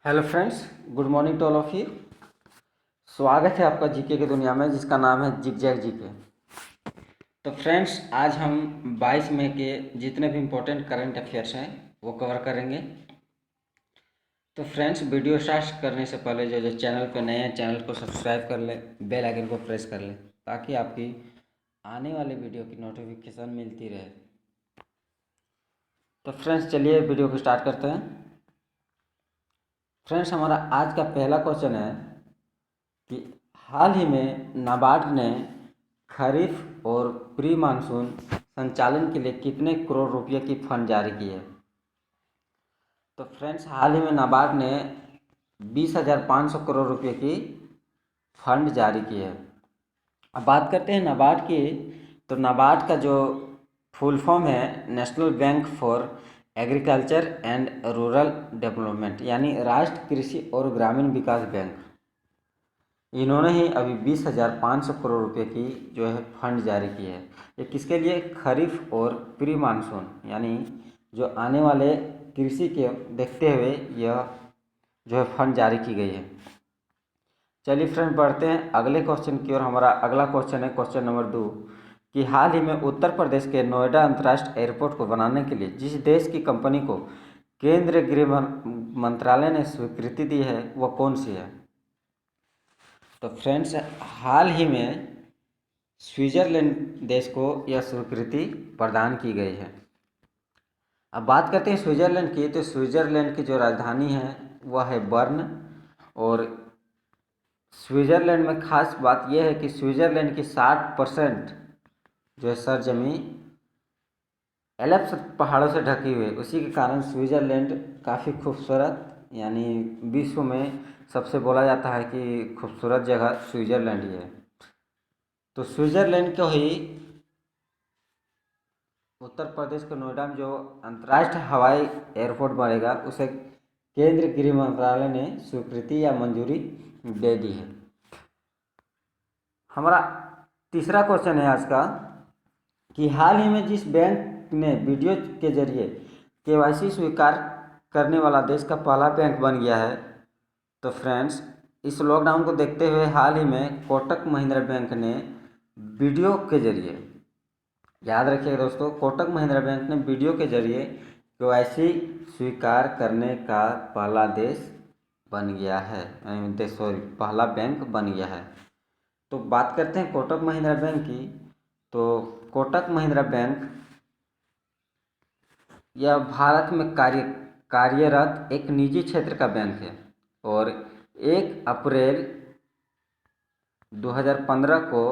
Hello friends, good morning to all of you. स्वागत है आपका जीके की दुनिया में, जिसका नाम है जिग जैग जीके। तो फ्रेंड्स, आज हम 22 मई के जितने भी इम्पोर्टेंट करंट अफेयर्स हैं वो कवर करेंगे। तो फ्रेंड्स, वीडियो स्टार्ट करने से पहले जो जो चैनल पर नए हैं, चैनल को सब्सक्राइब कर लें, बेल आइकन को प्रेस कर लें, ताकि आपकी आने वाली वीडियो की नोटिफिकेशन मिलती रहे। तो फ्रेंड्स, चलिए वीडियो को स्टार्ट करते हैं। फ्रेंड्स, हमारा आज का पहला क्वेश्चन है कि हाल ही में नाबार्ड ने खरीफ और प्री मानसून संचालन के लिए कितने करोड़ रुपए की फंड जारी की है। तो फ्रेंड्स, हाल ही में नाबार्ड ने 20,500 करोड़ रुपए की फंड जारी की है। अब बात करते हैं नाबार्ड की। तो नाबार्ड का जो फुल फॉर्म है national bank for agriculture and rural development, यानी राष्ट्रीय कृषि और ग्रामीण विकास बैंक। इन्होंने ही अभी 20,500 करोड़ रुपए की जो है फंड जारी की है। ये किसके लिए? खरीफ और प्री मानसून, यानी जो आने वाले कृषि के देखते हुए यह जो है फंड जारी की गई है। चलिए फ्रेंड, बढ़ते हैं अगले क्वेश्चन की ओर। हमारा अगला क्वेश्चन है क्वेश्चन नंबर 2 कि हाल ही में उत्तर प्रदेश के नोएडा अंतर्राष्ट्रीय एयरपोर्ट को बनाने के लिए जिस देश की कंपनी को केंद्रीय गृह मंत्रालय ने स्वीकृति दी है वह कौन सी है? तो फ्रेंड्स, हाल ही में स्विट्जरलैंड देश को यह स्वीकृति प्रदान की गई है। अब बात करते हैं स्विट्जरलैंड की। तो स्विट्जरलैंड की जो राजधानी है वह है बर्न। और स्विट्जरलैंड में खास बात यह है कि स्विट्जरलैंड की 60% जो है सरजमी एल्प्स पहाड़ों से ढकी हुई है। उसी के कारण स्विट्जरलैंड काफ़ी खूबसूरत, यानी विश्व में सबसे बोला जाता है कि खूबसूरत जगह स्विट्जरलैंड ही है। तो स्विट्जरलैंड को ही उत्तर प्रदेश के नोएडा में जो अंतर्राष्ट्रीय हवाई एयरपोर्ट बनेगा उसे केंद्रीय गृह मंत्रालय ने स्वीकृति या मंजूरी दे दी है। हमारा तीसरा क्वेश्चन है आज का कि हाल ही में जिस बैंक ने वीडियो के जरिए केवाईसी स्वीकार करने वाला देश का पहला बैंक बन गया है। तो फ्रेंड्स, इस लॉकडाउन को देखते हुए हाल ही में कोटक महिंद्रा बैंक ने वीडियो के जरिए, याद रखिएगा दोस्तों, कोटक महिंद्रा बैंक ने वीडियो के जरिए केवाईसी स्वीकार करने का पहला देश बन गया है, पहला बैंक बन गया है। तो बात करते हैं कोटक महिंद्रा बैंक की। तो कोटक महिंद्रा बैंक यह भारत में कार्यरत एक निजी क्षेत्र का बैंक है और 1 अप्रैल 2015 को,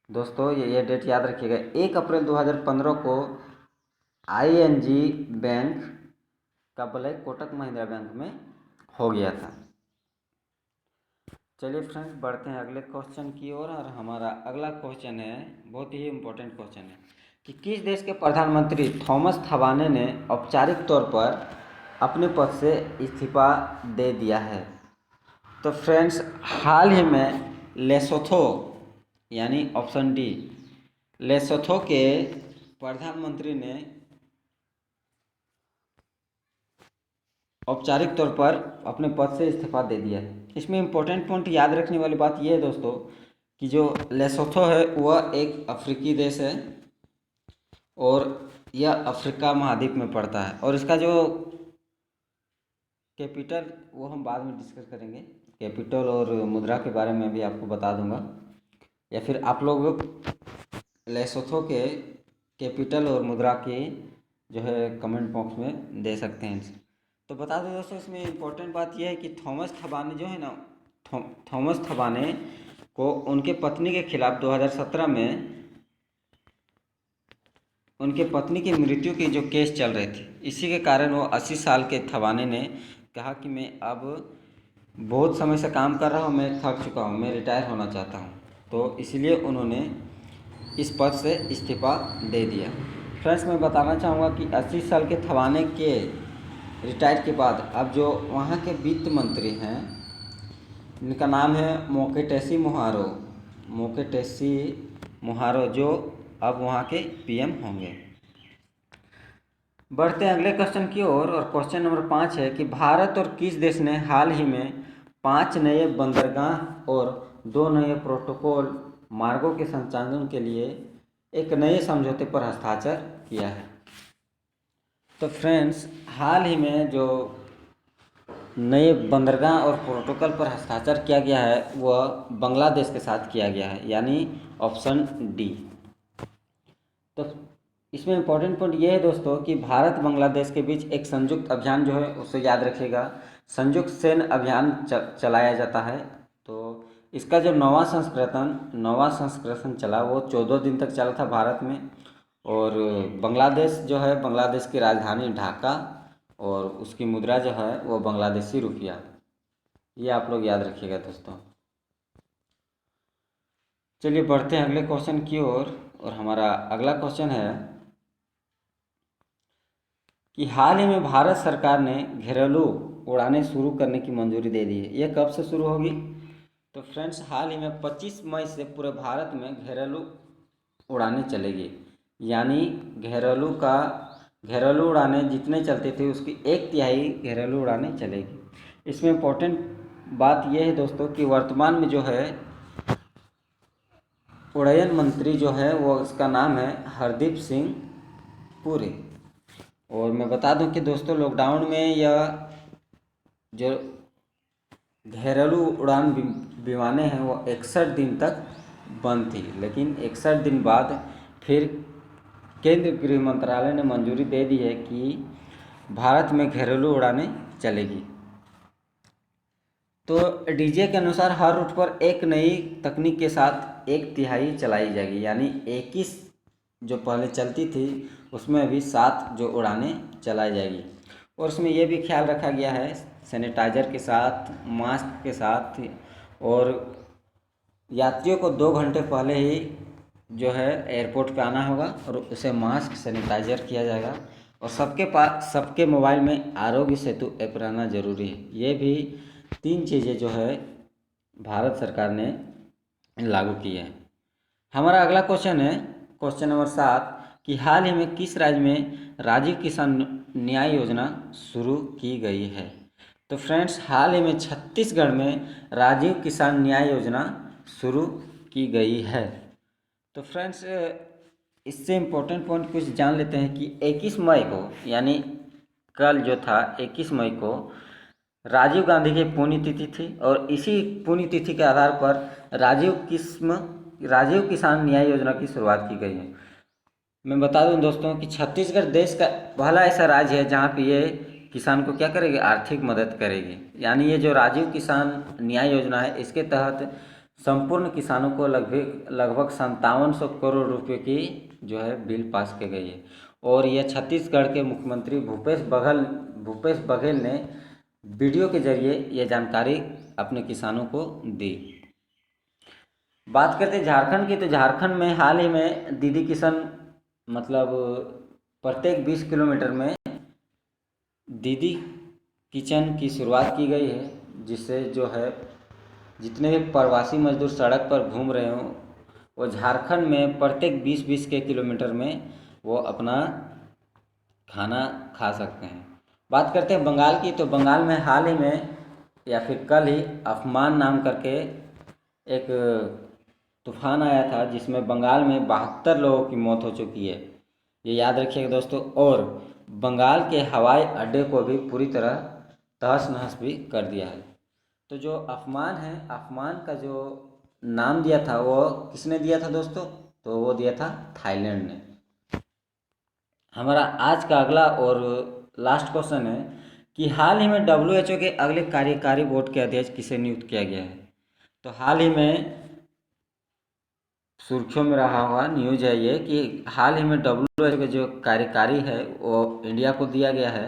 दोस्तों ये डेट याद रखिएगा, 1 अप्रैल 2015 को आईएनजी बैंक का विलय कोटक महिंद्रा बैंक में हो गया था। चलिए फ्रेंड्स, बढ़ते हैं अगले क्वेश्चन की ओर। और हमारा अगला क्वेश्चन है, बहुत ही इम्पोर्टेंट क्वेश्चन है कि किस देश के प्रधानमंत्री थॉमस थबाने ने औपचारिक तौर पर अपने पद से इस्तीफा दे दिया है? तो फ्रेंड्स, हाल ही में लेसोथो, यानी ऑप्शन डी, लेसोथो के प्रधानमंत्री ने औपचारिक तौर पर अपने पद से इस्तीफा दे दिया है। इसमें इम्पोर्टेंट पॉइंट याद रखने वाली बात यह है दोस्तों कि जो लेसोथो है वह एक अफ्रीकी देश है और यह अफ्रीका महाद्वीप में पड़ता है। और इसका जो कैपिटल वो हम बाद में डिस्कस करेंगे, कैपिटल और मुद्रा के बारे में भी आपको बता दूंगा, या फिर आप लोग लेसोथो के कैपिटल और मुद्रा की जो है कमेंट बॉक्स में दे सकते हैं। तो बता दें दोस्तों, इसमें इम्पोर्टेंट बात यह है कि थॉमस थबाने जो है ना, थॉमस थबाने को उनके पत्नी के खिलाफ 2017 में उनके पत्नी की मृत्यु की जो केस चल रहे थे, इसी के कारण वो 80 साल के थबाने ने कहा कि मैं अब बहुत समय से काम कर रहा हूँ, मैं थक चुका हूँ, मैं रिटायर होना चाहता हूँ। तो इसलिए उन्होंने इस पद से इस्तीफा दे दिया। फ्रेंड्स, मैं बताना चाहूँगा कि 80 साल के थबाने के रिटायर के बाद अब जो वहाँ के वित्त मंत्री हैं, इनका नाम है मोकेटेसी मोहारो, जो अब वहाँ के पीएम होंगे। बढ़ते हैं अगले क्वेश्चन की ओर और क्वेश्चन नंबर 5 है कि भारत और किस देश ने हाल ही में 5 नए बंदरगाह और 2 नए प्रोटोकॉल मार्गों के संचालन के लिए एक नए समझौते पर हस्ताक्षर किया है। तो फ्रेंड्स, हाल ही में जो नए बंदरगाह और प्रोटोकॉल पर हस्ताक्षर किया गया है वह बांग्लादेश के साथ किया गया है, यानी ऑप्शन डी। तो इसमें इम्पोर्टेंट पॉइंट ये है दोस्तों कि भारत बांग्लादेश के बीच एक संयुक्त अभियान जो है उसे याद रखिएगा, संयुक्त सैन्य अभियान चलाया जाता है। तो इसका जो नौवां संस्करण चला वो 14 दिन तक चला था भारत में। और बांग्लादेश जो है, बांग्लादेश की राजधानी ढाका और उसकी मुद्रा जो है वो बांग्लादेशी रुपया, ये आप लोग याद रखिएगा दोस्तों। चलिए बढ़ते हैं अगले क्वेश्चन की ओर और हमारा अगला क्वेश्चन है कि हाल ही में भारत सरकार ने घरेलू उड़ानें शुरू करने की मंजूरी दे दी है। ये कब से शुरू होगी? तो फ्रेंड्स, हाल ही में 25 मई से पूरे भारत में घरेलू उड़ानें चलेगी, यानी घरेलू उड़ानें जितने चलते थे उसकी 1/3 घरेलू उड़ानें चलेगी। इसमें इम्पोर्टेंट बात यह है दोस्तों कि वर्तमान में जो है उड्डयन मंत्री जो है वो उसका नाम है हरदीप सिंह पुरी। और मैं बता दूं कि दोस्तों लॉकडाउन में यह जो घरेलू उड़ान विमानें हैं वो 61 दिन तक बंद थी, लेकिन 61 दिन बाद फिर केंद्रीय गृह मंत्रालय ने मंजूरी दे दी है कि भारत में घरेलू उड़ानें चलेगी। तो डीजे के अनुसार हर रूट पर एक नई तकनीक के साथ 1/3 चलाई जाएगी, यानी 21 जो पहले चलती थी उसमें अभी 7 जो उड़ानें चलाई जाएगी। और उसमें यह भी ख्याल रखा गया है सैनिटाइजर के साथ, मास्क के साथ, और यात्रियों को 2 घंटे पहले ही जो है एयरपोर्ट पे आना होगा और उसे मास्क सैनिटाइजर किया जाएगा। और सबके मोबाइल में आरोग्य सेतु ऐप रहना जरूरी है। ये भी 3 चीज़ें जो है भारत सरकार ने लागू की है। हमारा अगला क्वेश्चन है क्वेश्चन नंबर 7 कि हाल ही में किस राज्य में राजीव किसान न्याय योजना शुरू की गई है? तो फ्रेंड्स, हाल ही में छत्तीसगढ़ में राजीव किसान न्याय योजना शुरू की गई है। तो फ्रेंड्स, इससे इम्पोर्टेंट पॉइंट कुछ जान लेते हैं कि 21 मई को, यानी कल जो था 21 मई को राजीव गांधी की पुण्यतिथि थी और इसी पुण्यतिथि के आधार पर राजीव किसान न्याय योजना की शुरुआत की गई है। मैं बता दूं दोस्तों कि छत्तीसगढ़ देश का पहला ऐसा राज्य है जहां पे ये किसान को क्या करेगी, आर्थिक मदद करेगी। यानी ये जो राजीव किसान न्याय योजना है इसके तहत संपूर्ण किसानों को लगभग 5700 करोड़ रुपए की जो है बिल पास की गई है। और यह छत्तीसगढ़ के मुख्यमंत्री भूपेश बघेल ने वीडियो के जरिए ये जानकारी अपने किसानों को दी। बात करते हैं झारखंड की, तो झारखंड में हाल ही में दीदी किसान मतलब प्रत्येक 20 किलोमीटर में दीदी किचन की शुरुआत की गई है, जिससे जो है जितने भी प्रवासी मजदूर सड़क पर घूम रहे हों वो झारखंड में प्रत्येक 20-20 के किलोमीटर में वो अपना खाना खा सकते हैं। बात करते हैं बंगाल की, तो बंगाल में हाल ही में या फिर कल ही अफमान नाम करके एक तूफान आया था जिसमें बंगाल में 72 लोगों की मौत हो चुकी है, ये याद रखिएगा दोस्तों। और बंगाल के हवाई अड्डे को भी पूरी तरह तहस नहस भी कर दिया है। तो जो अफमान का जो नाम दिया था वो किसने दिया था दोस्तों? तो वो दिया था थाईलैंड ने। हमारा आज का अगला और लास्ट क्वेश्चन है कि हाल ही में WHO के अगले कार्यकारी बोर्ड के अध्यक्ष किसे नियुक्त किया गया है? तो हाल ही में सुर्खियों में रहा हुआ न्यूज है ये कि हाल ही में WHO के जो कार्यकारी है वो इंडिया को दिया गया है।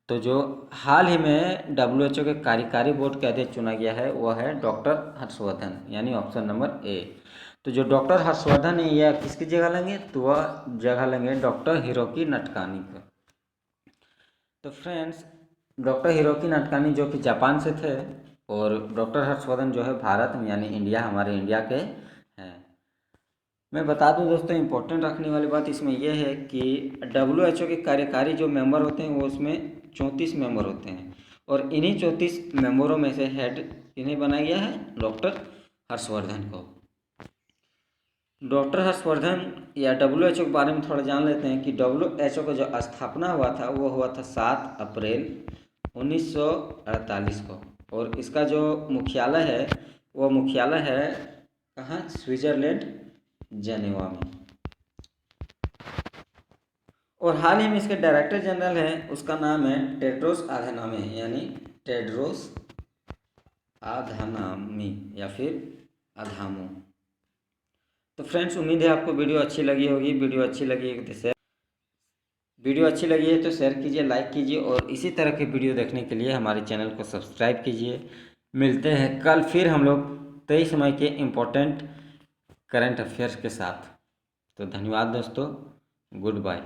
तो जो हाल ही में WHO के कार्यकारी बोर्ड के अध्यक्ष चुना गया है वो है डॉक्टर हर्षवर्धन, यानी ऑप्शन नंबर ए। तो जो डॉक्टर हर्षवर्धन है यह किसकी जगह लेंगे? तो वह जगह लेंगे डॉक्टर हिरोकी नटकानी का। तो फ्रेंड्स, डॉक्टर हिरोकी नटकानी जो कि जापान से थे और डॉक्टर हर्षवर्धन जो है भारत में यानी इंडिया, हमारे इंडिया के हैं। मैं बता दूं दोस्तों, इम्पोर्टेंट रखने वाली बात इसमें यह है कि WHO के कार्यकारी जो मेंबर होते हैं वो उसमें 34 मेंबर होते हैं, और इन्हीं 34 मेंबरों में से हेड इन्हें बनाया गया है, डॉक्टर हर्षवर्धन को। डॉक्टर हर्षवर्धन या WHO के बारे में थोड़ा जान लेते हैं कि WHO का जो स्थापना हुआ था वो हुआ था 7 अप्रैल 1948 को, और इसका जो मुख्यालय है वो मुख्यालय है कहाँ, स्विट्जरलैंड, जेनेवा में। और हाल ही में इसके डायरेक्टर जनरल हैं, उसका नाम है टेड्रोस आधानामी, यानी टेड्रोस आधानामी या फिर अधामो। तो फ्रेंड्स, उम्मीद है आपको वीडियो अच्छी लगी होगी। वीडियो अच्छी लगी है तो शेयर कीजिए, लाइक कीजिए, और इसी तरह के वीडियो देखने के लिए हमारे चैनल को सब्सक्राइब कीजिए। मिलते हैं कल फिर हम लोग 23 मई के इम्पोर्टेंट करंट अफेयर्स के साथ। तो धन्यवाद दोस्तों, गुड बाय।